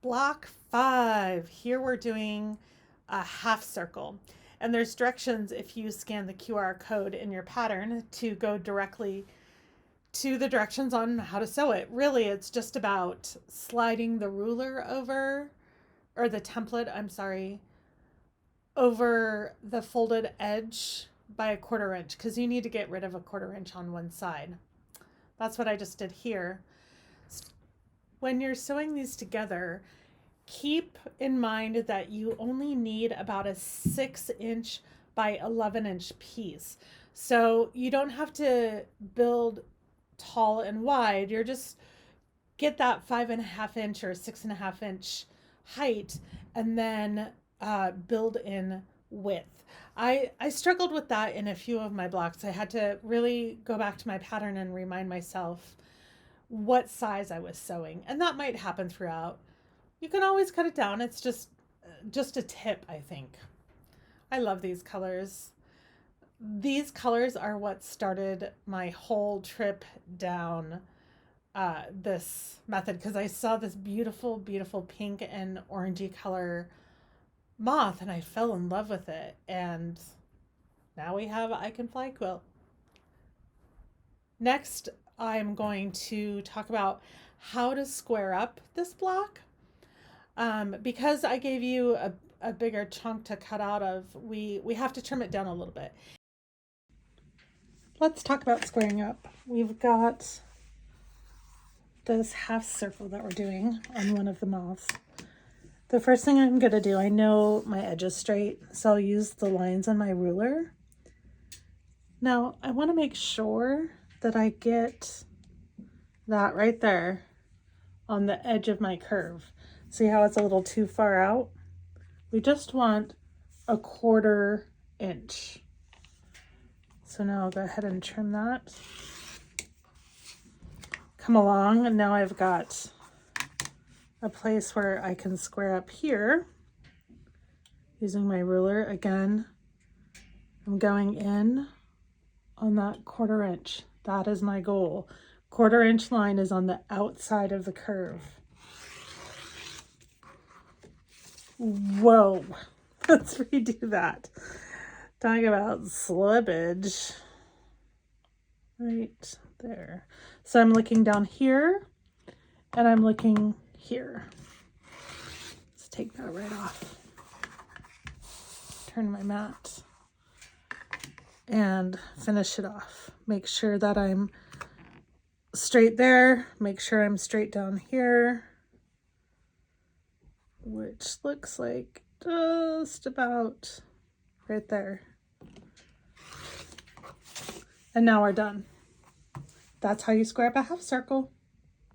Block 5. Here we're doing a half circle. And there's directions if you scan the QR code in your pattern to go directly to the directions on how to sew it. Really, it's just about sliding the ruler over, or the template, I'm sorry, over the folded edge by a 1/4 inch, because you need to get rid of a 1/4 inch on one side. That's what I just did here. When you're sewing these together, keep in mind that you only need about a 6-inch by 11-inch piece. So you don't have to build tall and wide. You're just get that 5.5-inch or 6.5-inch height, and then build in width. I struggled with that in a few of my blocks. I had to really go back to my pattern and remind myself what size I was sewing, and that might happen throughout. You can always cut it down. It's just a tip, I think. I love these colors. These colors are what started my whole trip down this method, because I saw this beautiful, beautiful pink and orangey color moth and I fell in love with it. And now we have I Can Fly Quilt. Next, I'm going to talk about how to square up this block. Because I gave you a bigger chunk to cut out of, we have to trim it down a little bit. Let's talk about squaring up. We've got this half circle that we're doing on one of the moths. The first thing I'm going to do, I know my edge is straight, so I'll use the lines on my ruler. Now, I want to make sure that I get that right there on the edge of my curve. See how it's a little too far out? We just want a 1/4 inch. So now I'll go ahead and trim that. Come along, and now I've got a place where I can square up here using my ruler. Again, I'm going in on that 1/4 inch. That is my goal. 1/4 inch line is on the outside of the curve. Whoa, let's redo that. Talking about slippage. Right there. So I'm looking down here and I'm looking here. Let's take that right off. Turn my mat and finish it off. Make sure that I'm straight there. Make sure I'm straight down here, which looks like just about right there. And now we're done. That's how you square up a half circle.